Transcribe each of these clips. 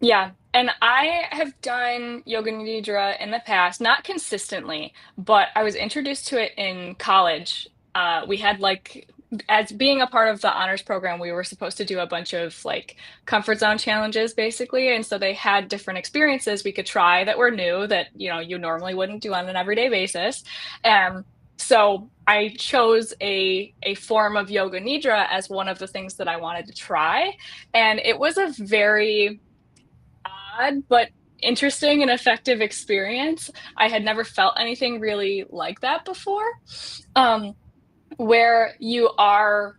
Yeah. And I have done Yoga Nidra in the past, not consistently, but I was introduced to it in college. We had like, as being a part of the honors program, we were supposed to do a bunch of like comfort zone challenges basically. And so they had different experiences we could try that were new that, you normally wouldn't do on an everyday basis. And so I chose a form of Yoga Nidra as one of the things that I wanted to try. And it was a very odd but interesting and effective experience. I had never felt anything really like that before, um, where you are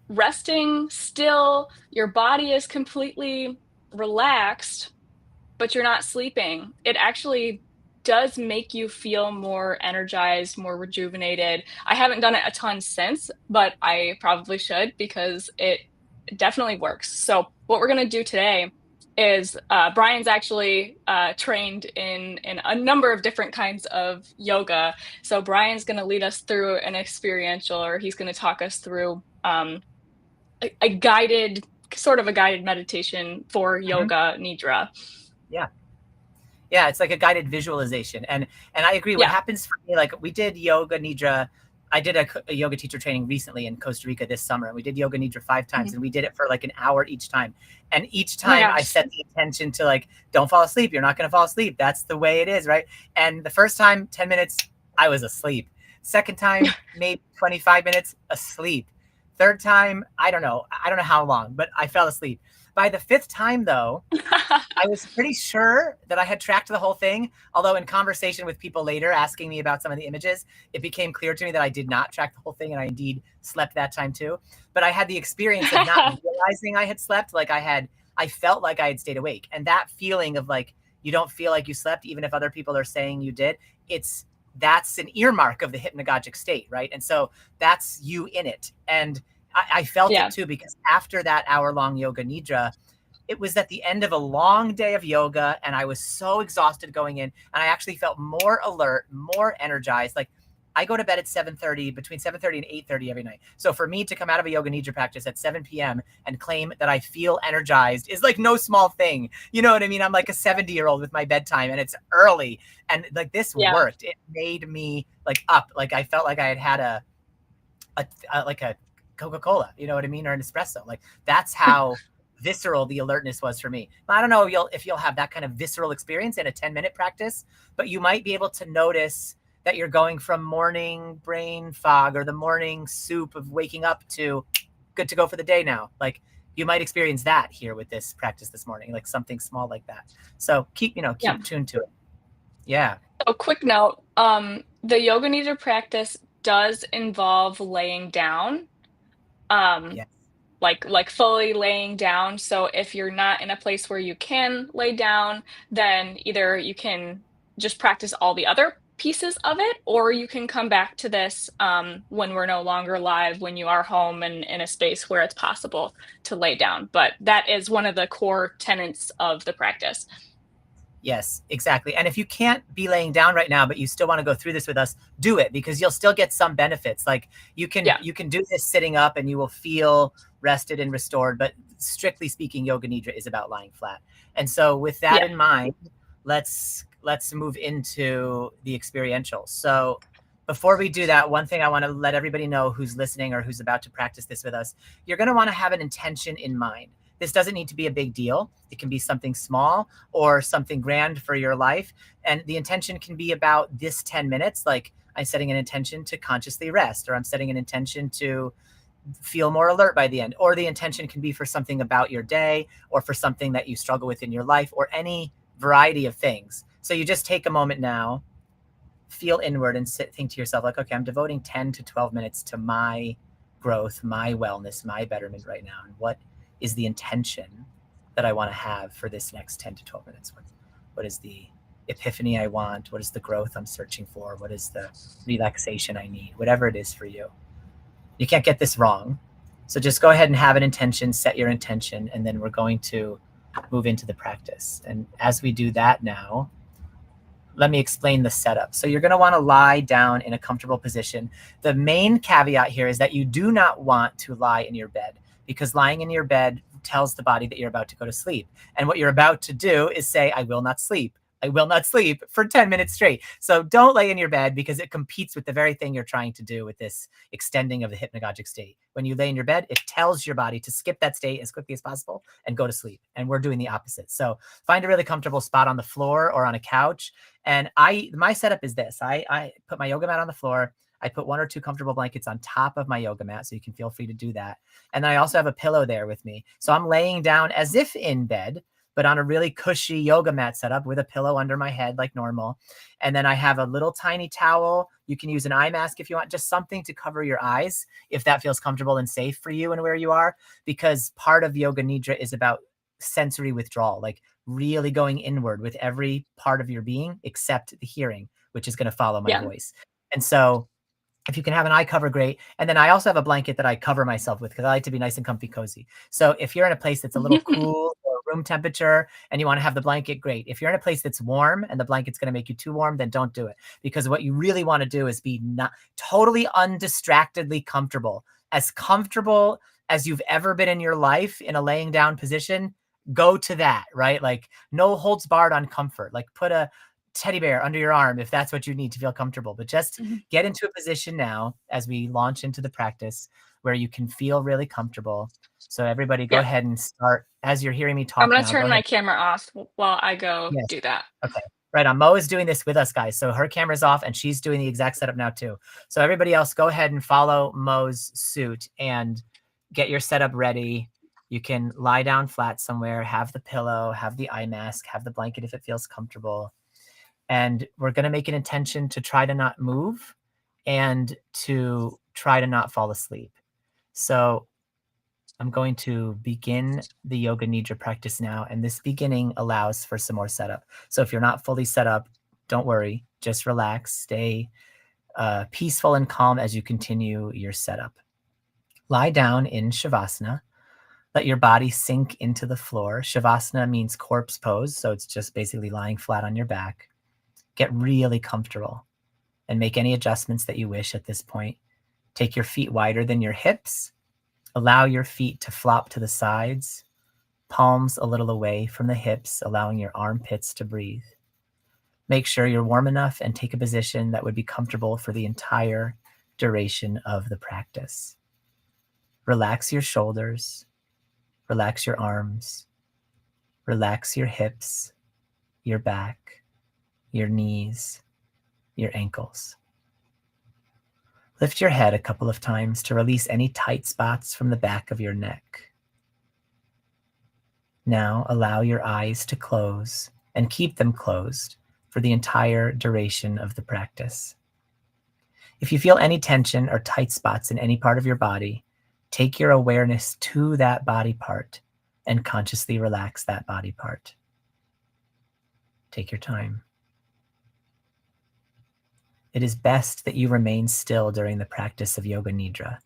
resting still, your body is completely relaxed, but you're not sleeping. It actually does make you feel more energized, more rejuvenated. I haven't done it a ton since, but I probably should because it definitely works. So, what we're going to do today is Brian's actually trained in a number of different kinds of yoga. So, Brian's going to lead us through an experiential, or he's going to talk us through a guided, sort of a guided meditation for Mhm. Yoga Nidra. Yeah. Yeah, it's like a guided visualization. And I agree. What Yeah. happens for me, like we did Yoga Nidra. I did a yoga teacher training recently in Costa Rica this summer, and we did Yoga Nidra 5 times, Mhm. and we did it for like an hour each time. And each Oh my time I gosh. set the intention to like, don't fall asleep. You're not going to fall asleep. That's the way it is, right? And the first time, 10 minutes, I was asleep. Second time, maybe 25 minutes, asleep. Third time, I don't know. I don't know how long, but I fell asleep. By the fifth time, though, I was pretty sure that I had tracked the whole thing. Although in conversation with people later asking me about some of the images, it became clear to me that I did not track the whole thing, and I indeed slept that time too. But I had the experience of not realizing I had slept. I felt like I had stayed awake. And that feeling of like, you don't feel like you slept, even if other people are saying you did, that's an earmark of the hypnagogic state, right? And so that's you in it. And I felt it Yeah. too, because after that hour-long yoga nidra, it was at the end of a long day of yoga, and I was so exhausted going in, and I actually felt more alert, more energized. Like, I go to bed at 7:30, between 7:30 and 8:30 every night. So for me to come out of a yoga nidra practice at 7 p.m. and claim that I feel energized is like no small thing. You know what I mean? I'm like a 70-year-old with my bedtime, and it's early, and like this Yeah. worked. It made me like up. Like I felt like I had had like a Coca-Cola, you know what I mean? Or an espresso. Like that's how visceral the alertness was for me. I don't know if you'll have that kind of visceral experience in a 10-minute practice, but you might be able to notice that you're going from morning brain fog or the morning soup of waking up to good to go for the day now. Like you might experience that here with this practice this morning, like something small like that. So Yeah. keep tuned to it. Yeah. So quick note, the yoga nidra practice does involve laying down, um, Yeah. like fully laying down. So if you're not in a place where you can lay down, then either you can just practice all the other pieces of it, or you can come back to this when we're no longer live, when you are home and in a space where it's possible to lay down. But that is one of the core tenets of the practice. Yes, exactly. And if you can't be laying down right now, but you still want to go through this with us, do it, because you'll still get some benefits. Like Yeah. you can do this sitting up and you will feel rested and restored. But strictly speaking, yoga nidra is about lying flat. And so with that Yeah. in mind, let's move into the experiential. So before we do that, one thing I want to let everybody know who's listening or who's about to practice this with us, you're going to want to have an intention in mind. This doesn't need to be a big deal. It can be something small or something grand for your life. And the intention can be about this 10 minutes. Like I'm setting an intention to consciously rest, or I'm setting an intention to feel more alert by the end. Or the intention can be for something about your day, or for something that you struggle with in your life, or any variety of things. So you just take a moment now, feel inward, and think to yourself, like, okay, I'm devoting 10 to 12 minutes to my growth, my wellness, my betterment right now. And what is the intention that I want to have for this next 10 to 12 minutes? What is the epiphany I want? What is the growth I'm searching for? What is the relaxation I need? Whatever it is for you. You can't get this wrong. So just go ahead and have an intention, set your intention, and then we're going to move into the practice. And as we do that now, let me explain the setup. So you're going to want to lie down in a comfortable position. The main caveat here is that you do not want to lie in your bed, because lying in your bed tells the body that you're about to go to sleep. And what you're about to do is say, I will not sleep. I will not sleep for 10 minutes straight. So don't lay in your bed, because it competes with the very thing you're trying to do with this extending of the hypnagogic state. When you lay in your bed, it tells your body to skip that state as quickly as possible and go to sleep. And we're doing the opposite. So find a really comfortable spot on the floor or on a couch. And my setup is this. I put my yoga mat on the floor. I put 1 or 2 comfortable blankets on top of my yoga mat, so you can feel free to do that. And then I also have a pillow there with me. So I'm laying down as if in bed, but on a really cushy yoga mat setup with a pillow under my head like normal. And then I have a little tiny towel. You can use an eye mask if you want, just something to cover your eyes if that feels comfortable and safe for you and where you are, because part of Yoga Nidra is about sensory withdrawal, like really going inward with every part of your being except the hearing, which is going to follow my voice. And so if you can have an eye cover, great. And then I also have a blanket that I cover myself with, because I like to be nice and comfy, cozy. So if you're in a place that's a little cool or room temperature and you want to have the blanket, great. If you're in a place that's warm and the blanket's going to make you too warm, then don't do it. Because what you really want to do is be not totally undistractedly comfortable as you've ever been in your life in a laying down position. Go to that, right? Like no holds barred on comfort. Like put a teddy bear under your arm if that's what you need to feel comfortable. But just get into a position now as we launch into the practice where you can feel really comfortable. So everybody go ahead and start as you're hearing me talk. I'm going now. to turn my camera off while I go do that. Okay. Right on. Mo is doing this with us, guys. So her camera's off and she's doing the exact setup now too. So everybody else, go ahead and follow Mo's suit and get your setup ready. You can lie down flat somewhere, have the pillow, have the eye mask, have the blanket if it feels comfortable. And we're going to make an intention to try to not move and to try to not fall asleep. So I'm going to begin the Yoga Nidra practice now. And this beginning allows for some more setup. So if you're not fully set up, don't worry. Just relax. Stay peaceful and calm as you continue your setup. Lie down in Shavasana. Let your body sink into the floor. Shavasana means corpse pose. So it's just basically lying flat on your back. Get really comfortable and make any adjustments that you wish at this point. Take your feet wider than your hips. Allow your feet to flop to the sides, palms a little away from the hips, allowing your armpits to breathe. Make sure you're warm enough and take a position that would be comfortable for the entire duration of the practice. Relax your shoulders, relax your arms, relax your hips, your back, your knees, your ankles. Lift your head a couple of times to release any tight spots from the back of your neck. Now allow your eyes to close and keep them closed for the entire duration of the practice. If you feel any tension or tight spots in any part of your body, take your awareness to that body part and consciously relax that body part. Take your time. It is best that you remain still during the practice of Yoga Nidra.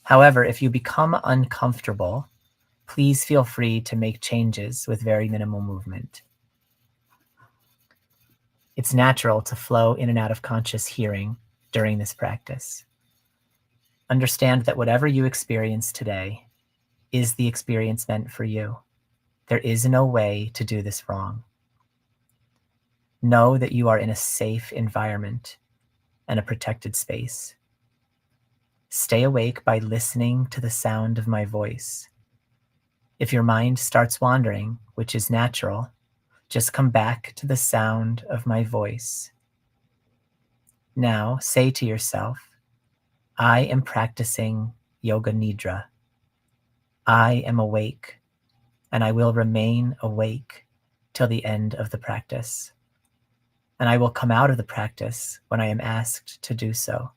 However, if you become uncomfortable, please feel free to make changes with very minimal movement. It's natural to flow in and out of conscious hearing during this practice. Understand that whatever you experience today is the experience meant for you. There is no way to do this wrong. Know that you are in a safe environment and a protected space. Stay awake by listening to the sound of my voice. If your mind starts wandering, which is natural, just come back to the sound of my voice. Now say to yourself, I am practicing Yoga Nidra. I am awake, and I will remain awake till the end of the practice. And I will come out of the practice when I am asked to do so.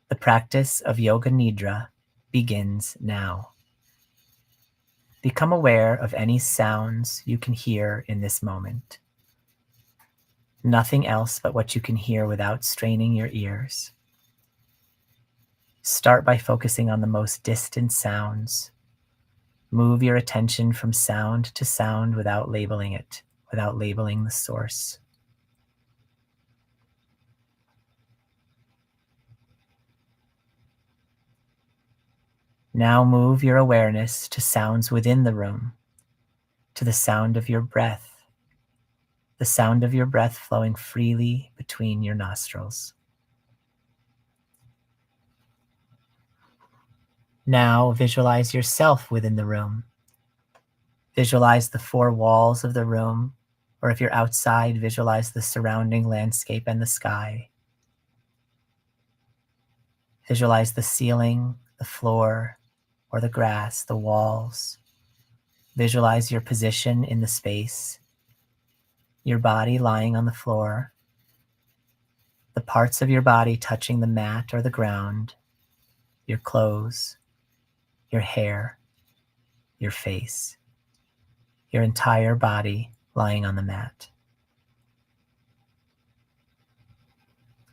The practice of Yoga Nidra begins now. Become aware of any sounds you can hear in this moment. Nothing else but what you can hear without straining your ears. Start by focusing on the most distant sounds. Move your attention from sound to sound without labeling it, without labeling the source. Now move your awareness to sounds within the room, to the sound of your breath, the sound of your breath flowing freely between your nostrils. Now visualize yourself within the room. Visualize the four walls of the room, or if you're outside, visualize the surrounding landscape and the sky. Visualize the ceiling, the floor, or the grass, the walls. Visualize your position in the space, your body lying on the floor, the parts of your body touching the mat or the ground, your clothes, your hair, your face, your entire body lying on the mat.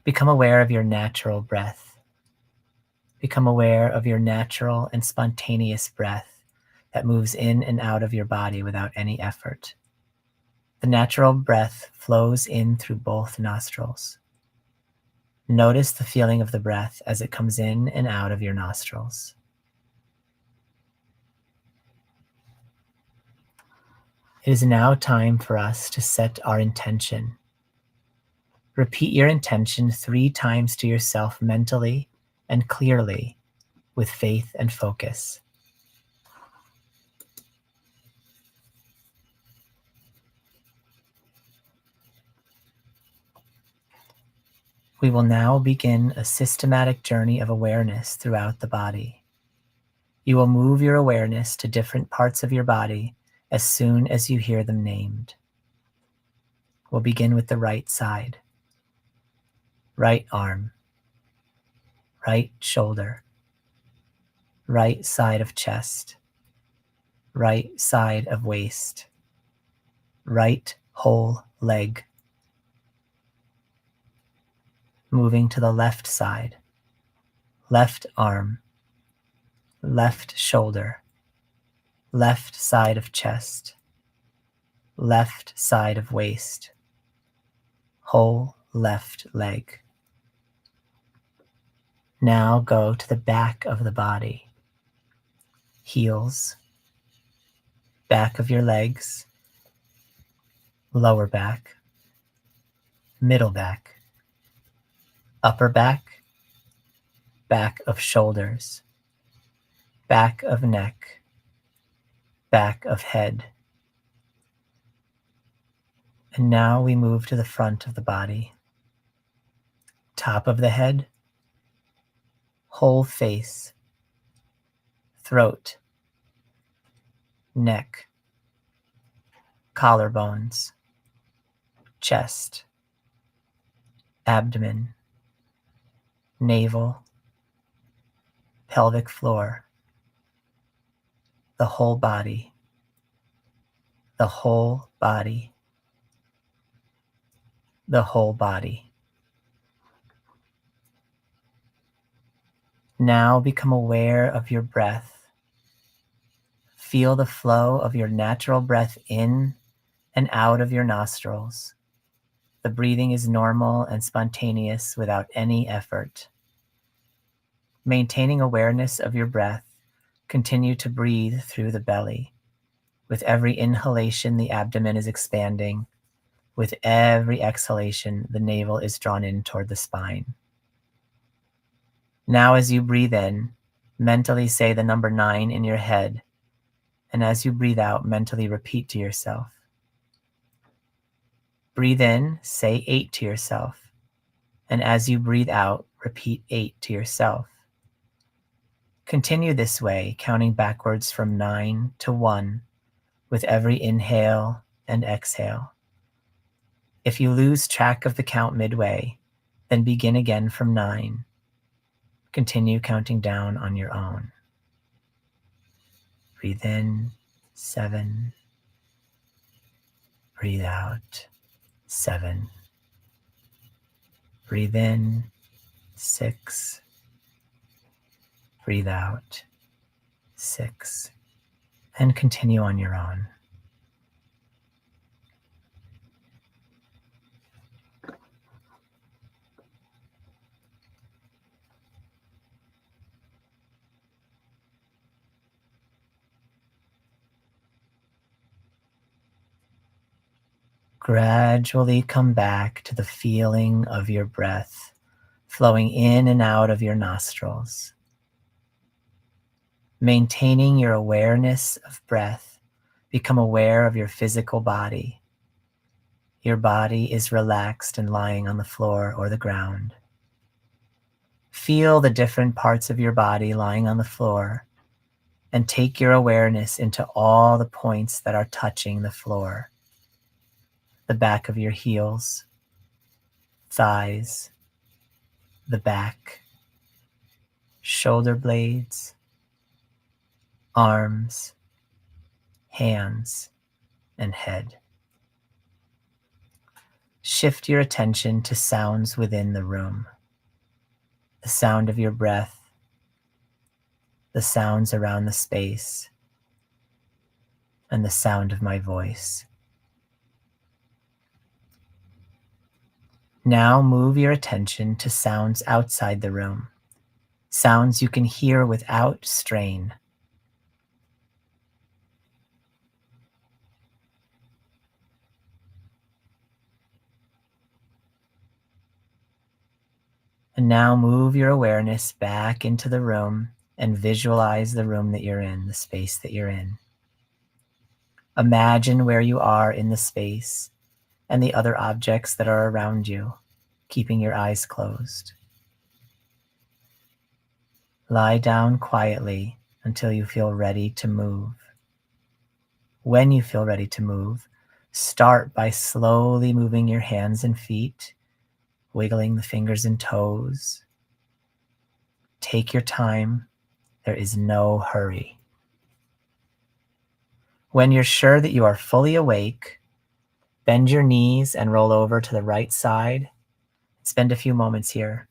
Become aware of your natural breath. Become aware of your natural and spontaneous breath that moves in and out of your body without any effort. The natural breath flows in through both nostrils. Notice the feeling of the breath as it comes in and out of your nostrils. It is now time for us to set our intention. Repeat your intention 3 times to yourself mentally and clearly with faith and focus. We will now begin a systematic journey of awareness throughout the body. You will move your awareness to different parts of your body as soon as you hear them named. We'll begin with the right side. Right arm, right shoulder, right side of chest, right side of waist, right whole leg. Moving to the left side, left arm, left shoulder, left side of chest, left side of waist, whole left leg. Now go to the back of the body, heels, back of your legs, lower back, middle back, upper back, back of shoulders, back of neck, back of head. And now we move to the front of the body, top of the head, whole face, throat, neck, collarbones, chest, abdomen, navel, pelvic floor, the whole body, the whole body, the whole body. Now become aware of your breath. Feel the flow of your natural breath in and out of your nostrils. The breathing is normal and spontaneous without any effort. Maintaining awareness of your breath, continue to breathe through the belly. With every inhalation, the abdomen is expanding. With every exhalation, the navel is drawn in toward the spine. Now as you breathe in, mentally say the number 9 in your head, and as you breathe out, mentally repeat to yourself. Breathe in, say 8 to yourself, and as you breathe out, repeat 8 to yourself. Continue this way, counting backwards from 9 to 1 with every inhale and exhale. If you lose track of the count midway, then begin again from 9. Continue counting down on your own. Breathe in, 7. Breathe out, 7. Breathe in, 6. Breathe out, 6. And continue on your own. Gradually come back to the feeling of your breath flowing in and out of your nostrils. Maintaining your awareness of breath, become aware of your physical body. Your body is relaxed and lying on the floor or the ground. Feel the different parts of your body lying on the floor and take your awareness into all the points that are touching the floor. The back of your heels, thighs, the back, shoulder blades, arms, hands, and head. Shift your attention to sounds within the room. The sound of your breath, the sounds around the space, and the sound of my voice. Now move your attention to sounds outside the room, sounds you can hear without strain. And now move your awareness back into the room and visualize the room that you're in, the space that you're in. Imagine where you are in the space and the other objects that are around you, keeping your eyes closed. Lie down quietly until you feel ready to move. When you feel ready to move, start by slowly moving your hands and feet, wiggling the fingers and toes. Take your time. There is no hurry. When you're sure that you are fully awake, bend your knees and roll over to the right side. Spend a few moments here,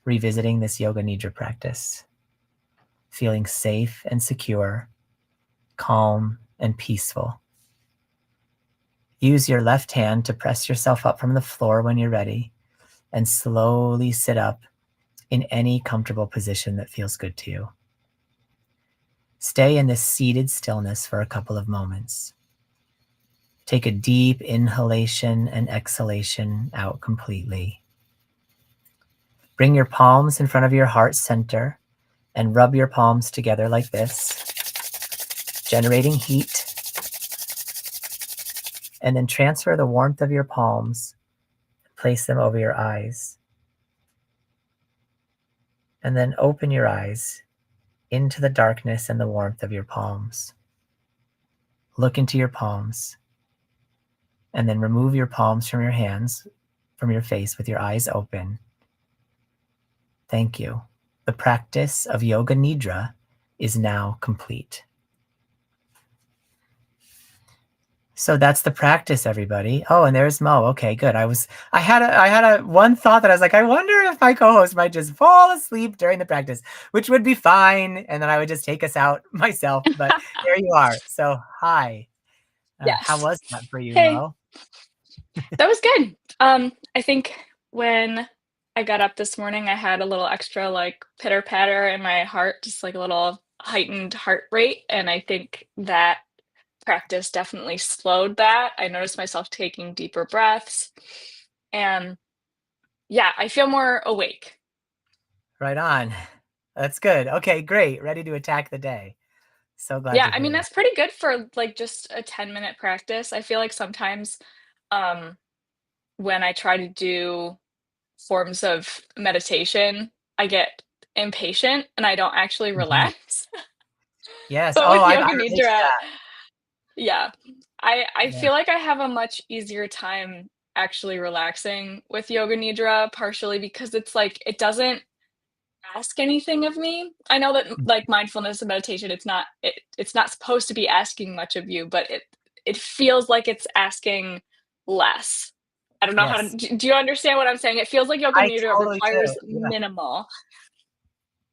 revisiting this Yoga Nidra practice, feeling safe and secure, calm and peaceful. Use your left hand to press yourself up from the floor when you're ready, and slowly sit up in any comfortable position that feels good to you. Stay in this seated stillness for a couple of moments. Take a deep inhalation and exhalation out completely. Bring your palms in front of your heart center and rub your palms together like this, generating heat. And then transfer the warmth of your palms, place them over your eyes. And then open your eyes into the darkness and the warmth of your palms. Look into your palms, and then remove your palms from your hands, from your face with your eyes open. Thank you. The practice of Yoga Nidra is now complete. So that's the practice, everybody. Oh, and there's Mo. Okay, good. I had a one thought that I was like, I wonder if my co-host might just fall asleep during the practice, which would be fine, and then I would just take us out myself. But there you are. So hi. How Yes. was that for you, Hey, Mo? that was good. I think when I got up this morning, I had a little extra like pitter patter in my heart, just like a little heightened heart rate. And I think that practice definitely slowed that. I noticed myself taking deeper breaths. And yeah, I feel more awake. Right on. That's good. Okay, great. Ready to attack the day. So glad Yeah, to I hear mean, that. that's pretty good for like just a 10-minute practice. I feel like sometimes um, when I try to do forms of meditation, I get impatient and I don't actually Mhm. relax. Yes. But Oh, with I Yoga relate to Nidra, that. yeah, I Yeah. feel like I have a much easier time actually relaxing with Yoga Nidra, partially because it's like it doesn't ask anything of me. I know that like mindfulness and meditation, it's not supposed to be asking much of you, but it feels like it's asking less. I don't know how to. Yes. Do you understand what I'm saying? It feels like Yoga I Nidra totally do. requires Yeah. minimal.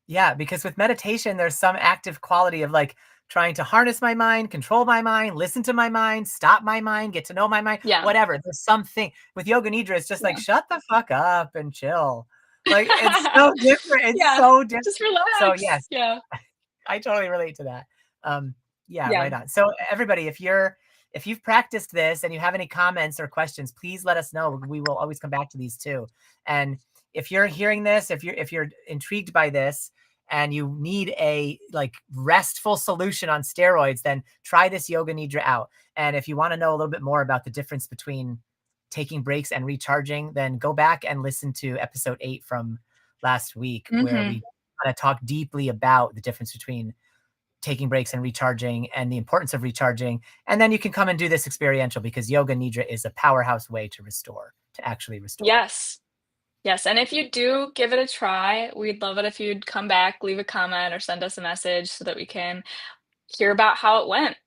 Yeah, because with meditation, there's some active quality of like trying to harness my mind, control my mind, listen to my mind, stop my mind, get to know my mind, Yeah, whatever. There's something with Yoga Nidra, it's just like yeah. shut the fuck up and chill. Like it's so different. It's Yeah, so different. just So relax. yes, Yeah, I totally relate to that. Um, yeah, yeah. right on. So everybody, if you've practiced this and you have any comments or questions, please let us know. We will always come back to these too. And if you're hearing this, if you're intrigued by this and you need a like restful solution on steroids, then try this Yoga Nidra out. And if you want to know a little bit more about the difference between taking breaks and recharging, then go back and listen to episode 8 from last week, where we kind of talk deeply about the difference between taking breaks and recharging and the importance of recharging. And then you can come and do this experiential, because Yoga Nidra is a powerhouse way to restore, to actually restore. Yes. Yes, and if you do give it a try, we'd love it if you'd come back, leave a comment, or send us a message so that we can hear about how it went.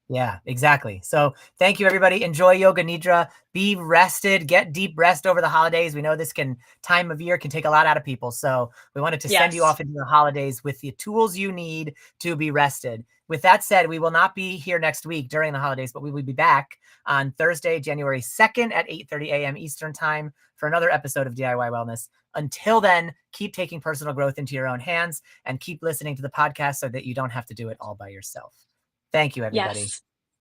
Yeah, exactly. So thank you, everybody. Enjoy Yoga Nidra. Be rested. Get deep rest over the holidays. We know this time of year can take a lot out of people. So we wanted to send you Yes. off into the holidays with the tools you need to be rested. With that said, we will not be here next week during the holidays, but we will be back on Thursday, January 2nd at 8:30 a.m. Eastern time for another episode of DIY Wellness. Until then, keep taking personal growth into your own hands and keep listening to the podcast so that you don't have to do it all by yourself. Thank you, everybody. Yes.